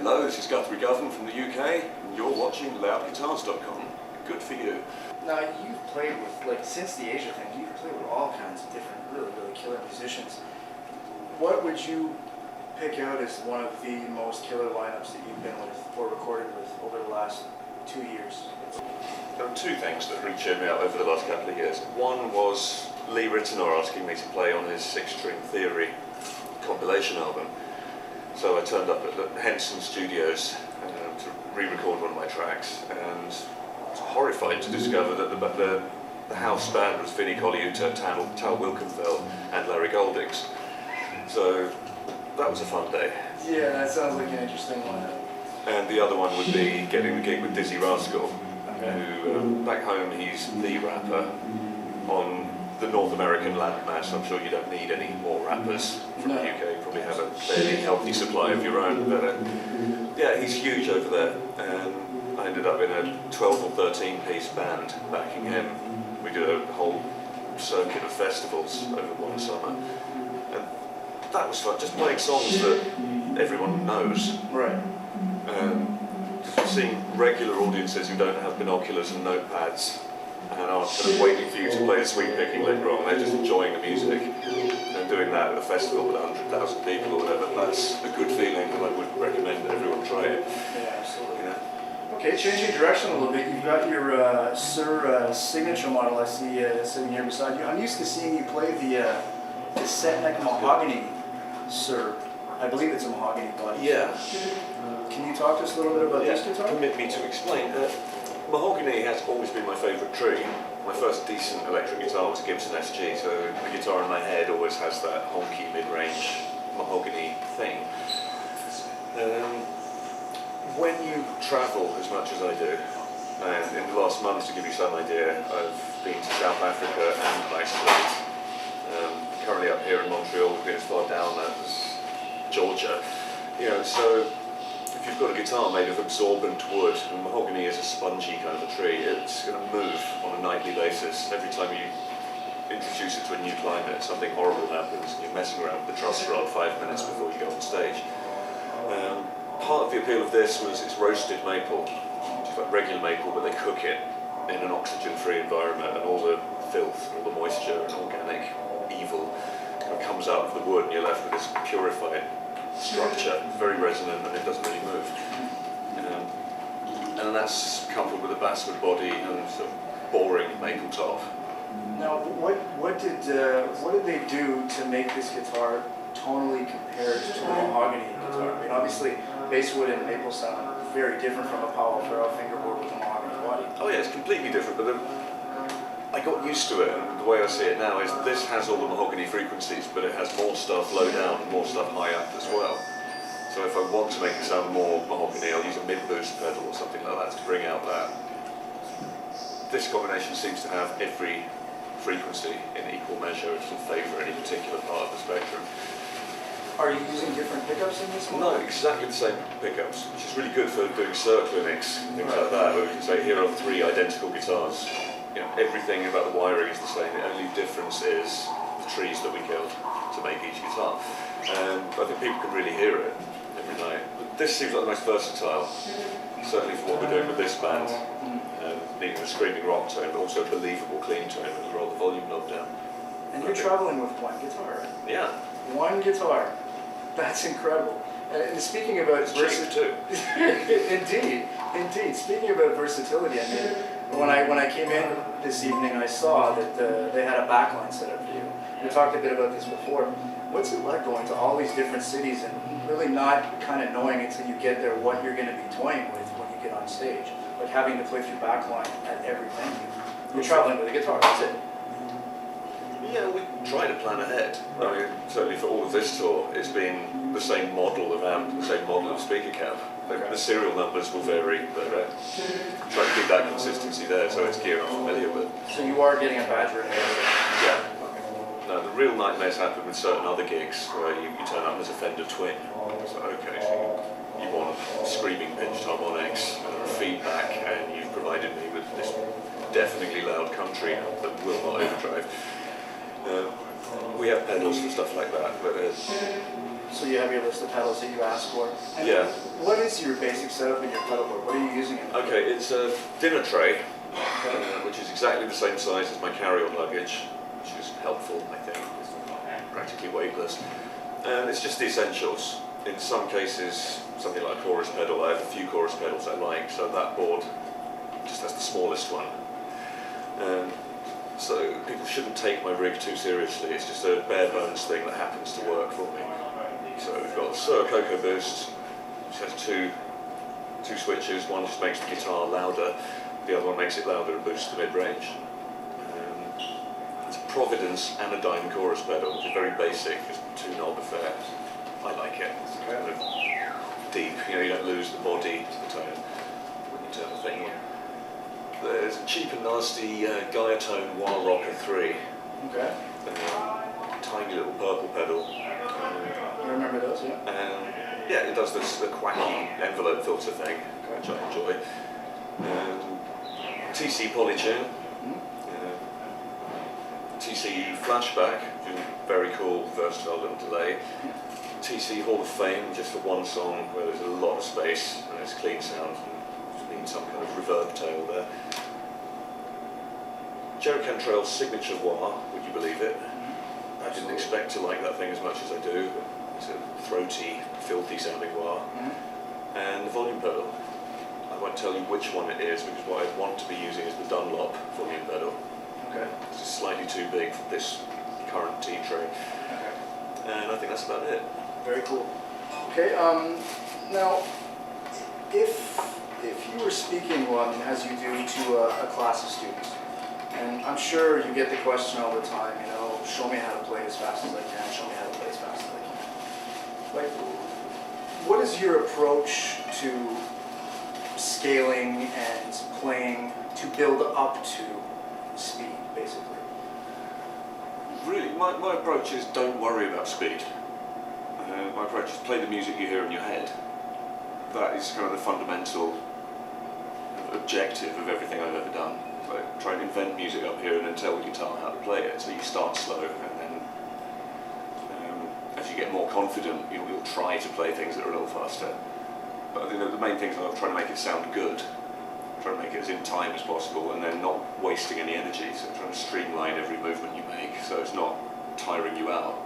Hello, this is Guthrie Govan from the UK, and you're watching loudguitars.com. Good for you. Now, you've played with, like, since the Asia thing, you've played with all kinds of different, really killer musicians. What would you pick out as one of the most killer lineups that you've been with or recorded with over the last 2 years? There are two things that really cheered me up over the last couple of years. One was Lee Ritenour asking me to play on his Six-String Theory compilation album. So I turned up at the Henson Studios to re-record one of my tracks, and I was horrified to discover that the house band was Vinnie Colaiuta, Tal Wilkenfeld and Larry Goldings. So that was a fun day. Yeah, that sounds like an interesting lineup. And the other one would be getting the gig with Dizzy Rascal, Okay. who back home he's the rapper on the North American landmass. I'm sure you don't need any more rappers from the UK. You probably have a fairly healthy supply of your own. But yeah, he's huge over there. And I ended up in a 12 or 13 piece band backing him. We did a whole circuit of festivals over one summer. And that was fun, just playing songs that everyone knows. Right. Seeing regular audiences who don't have binoculars and notepads and are kind of waiting for you to play a sweep-picking lick wrong, they're just enjoying the music. And doing that at a festival with 100,000 people or whatever, that's a good feeling, and I would recommend that everyone try it. Yeah, absolutely. Yeah. Okay, changing direction a little bit, you've got your Suhr signature model I see sitting here beside you. I'm used to seeing you play the set neck mahogany Suhr. I believe it's a mahogany body. Yeah. Can you talk to us a little bit about this guitar? Permit me to explain. Mahogany has always been my favourite tree. My first decent electric guitar was a Gibson SG, so the guitar in my head always has that honky mid-range mahogany thing. When you travel as much as I do, and in the last month, to give you some idea, I've been to South Africa and Iceland. Currently up here in Montreal, we've been as far down as Georgia. You know, so if you've got a guitar made of absorbent wood, and mahogany is a spongy kind of a tree, it's going to move on a nightly basis. Every time you introduce it to a new climate, something horrible happens, and you're messing around with the truss rod 5 minutes before you go on stage. Part of the appeal of this was it's roasted maple, which is like regular maple, but they cook it in an oxygen-free environment, and all the filth, all the moisture and organic evil kind of comes out of the wood, and you're left with this purified structure. It's very resonant and it doesn't really move. And that's coupled with a basswood body and sort of boring maple top. Now, what did they do to make this guitar tonally compared to a mahogany guitar? I mean, obviously, basswood and maple sound very different from a Powell Farrell fingerboard with a mahogany body. Oh yeah, it's completely different, but I got used to it, and the way I see it now is this has all the mahogany frequencies, but it has more stuff low down and more stuff high up as well. So if I want to make it sound more mahogany, I'll use a mid-boost pedal or something like that to bring out that. This combination seems to have every frequency in equal measure. It doesn't favour any particular part of the spectrum. Are you using different pickups in this one? No, exactly the same pickups, which is really good for doing Suhr clinics, things like that, where we can say, here are 3 identical guitars. You know, everything about the wiring is the same. The only difference is the trees that we killed to make each guitar. And I think people can really hear it every night. But this seems like the most versatile, certainly for what we're doing with this band. Needing a screaming rock tone, but also a believable clean tone when you roll the volume knob down. And you're traveling with one guitar, right? Yeah. One guitar. That's incredible. And speaking about versatility, indeed. Speaking about versatility, I mean, when I came in this evening, I saw that they had a backline set up for you. We talked a bit about this before. What's it like going to all these different cities and really not kind of knowing until you get there what you're going to be toying with when you get on stage? Like having to play through backline at every venue. You're traveling with a guitar, that's it. Yeah, we try to plan ahead. I mean, certainly for all of this tour, it's been the same model of amp, the same model of speaker cab. Okay. The serial numbers will vary, but try to keep that consistency there, so it's gear I'm familiar with. So you are getting a Badger in there? Yeah. No, the real nightmares happen with certain other gigs where you turn up as a Fender Twin. So, okay, so you want screaming pinched harmonics and feedback, and you've provided me with this deafeningly loud country amp that will not overdrive. We have pedals for stuff like that, but So you have your list of pedals that you ask for. And Yeah. what is your basic setup in your pedal board? What are you using it for? Okay, it's a dinner tray, which is exactly the same size as my carry-on luggage, which is helpful, I think. It's practically weightless. And it's just the essentials. In some cases, something like a chorus pedal, I have a few chorus pedals I like, so that board just has the smallest one. So people shouldn't take my rig too seriously. It's just a bare bones thing that happens to work for me. So we've got the Suhr Coco Boost, which has two switches. One just makes the guitar louder, the other one makes it louder and boosts the mid-range. It's a Providence anodyne chorus pedal, which is very basic, just two knob affair. I like it. It's kind of deep, you don't lose the body to the tone when you turn the thing on. There's a cheap and nasty Gaiatone Wah Rocker 3. Okay. Tiny little purple pedal. I remember those, yeah. And yeah, it does the quacky envelope filter thing, which I enjoy. TC Polytune. TC Flashback, which is a very cool, versatile little delay. TC Hall of Fame, just for one song where there's a lot of space and it's clean sound. Need some kind of reverb tail there. Jerry Cantrell's signature wah, would you believe it? I didn't expect to like that thing as much as I do. It's a throaty, filthy sounding wah. And the volume pedal. I won't tell you which one it is because what I want to be using is the Dunlop volume pedal. Okay. It's just slightly too big for this current T tray. Okay. And I think that's about it. Very cool. Okay, now, if you were speaking one, as you do, to a class of students, and I'm sure you get the question all the time, show me how to play as fast as I can, show me how to play as fast as I can. Like, what is your approach to scaling and playing to build up to speed, basically? Really, my approach is don't worry about speed. My approach is play the music you hear in your head. That is kind of the fundamental objective of everything I've ever done. Like, try and invent music up here and then tell the guitar how to play it. So you start slow and then as you get more confident, you'll try to play things that are a little faster. But I think that the main thing is trying to make it sound good, trying to make it as in time as possible and then not wasting any energy. So trying to streamline every movement you make so it's not tiring you out.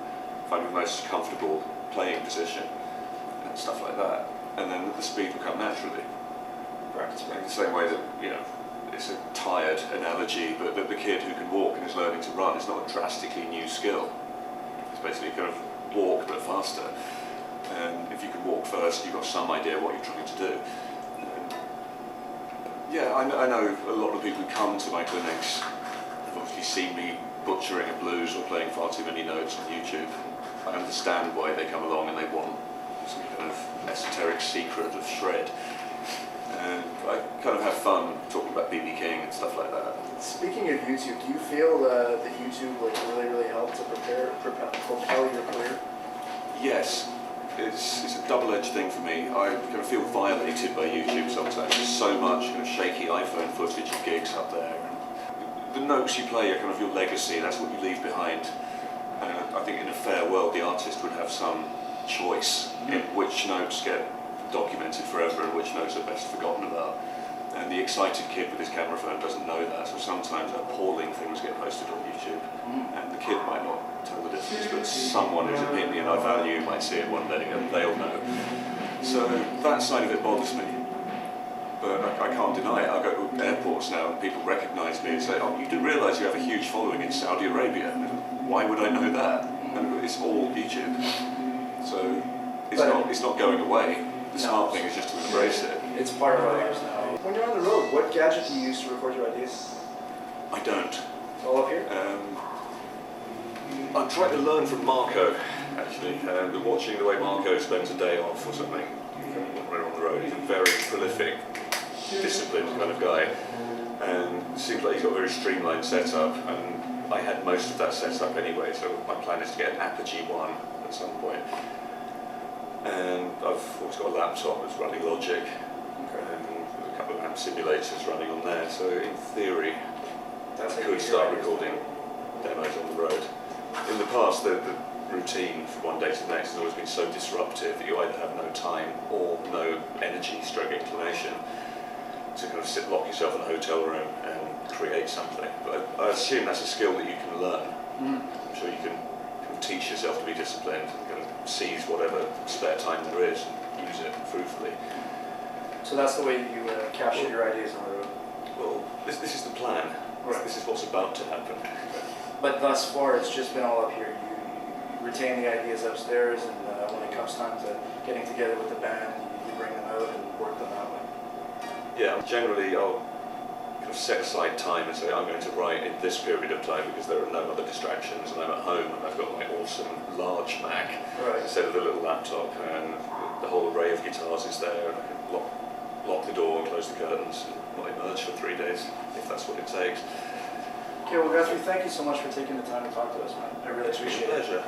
Find the most comfortable playing position and stuff like that. And then the speed will come naturally. Practice. In the same way that, it's a tired analogy, but the kid who can walk and is learning to run is not a drastically new skill. It's basically kind of walk but faster. And if you can walk first, you've got some idea what you're trying to do. Yeah, I know a lot of people who come to my clinics have obviously seen me butchering a blues or playing far too many notes on YouTube. I understand why they come along and they want some kind of esoteric secret of shred. And I kind of have fun talking about B.B. King and stuff like that. Speaking of YouTube, do you feel that YouTube really helped to propel your career? Yes, it's a double-edged thing for me. I kind of feel violated by YouTube sometimes. There's so much kind of shaky iPhone footage of gigs up there. And the notes you play are kind of your legacy. That's what you leave behind. And I think in a fair world, the artist would have some choice in which notes get documented forever and which notes are best forgotten about. And the excited kid with his camera phone doesn't know that, so sometimes appalling things get posted on YouTube, and the kid might not tell the difference, but someone whose opinion I value might see it one day and they'll know. So that side of it bothers me, but I can't deny it. I go to airports now and people recognise me and say, oh, you do realise you have a huge following in Saudi Arabia? Why would I know that? And it's all YouTube. So it's not going away. The smart thing is just to embrace it. It's part of our lives now. When you're on the road, what gadget do you use to record your ideas? I don't. It's all up here? I'm trying to learn from Marco, actually. Watching the way Marco spends a day off or something when we're on the road. He's a very prolific, disciplined kind of guy. And it seems like he's got a very streamlined setup. And I had most of that set up anyway, so my plan is to get an Apogee 1 at some point. And I've always got a laptop that's running Logic, and a couple of amp simulators running on there, so in theory I could start recording demos on the road. In the past, routine from one day to the next has always been so disruptive that you either have no time or no energy stroke inclination to kind of lock yourself in a hotel room and create something. But I assume that's a skill that you can learn. I'm sure you can kind of teach yourself to be disciplined and kind of seize whatever spare time there is and use it fruitfully. So that's the way you capture your ideas on the road. Well, this is the plan. Right. This is what's about to happen. But thus far, it's just been all up here. You retain the ideas upstairs, and when it comes time to getting together with the band, you bring them out and work them that way. Yeah, generally I'll kind of set aside time and say I'm going to write in this period of time because there are no other distractions, and I'm at home and I've got my awesome large Mac instead of the little laptop, and the whole array of guitars is there, and I can lock the door and close the curtains and not emerge for 3 days if that's what it takes. Okay, well Guthrie, thank you so much for taking the time to talk to us, man. I really appreciate it. Pleasure.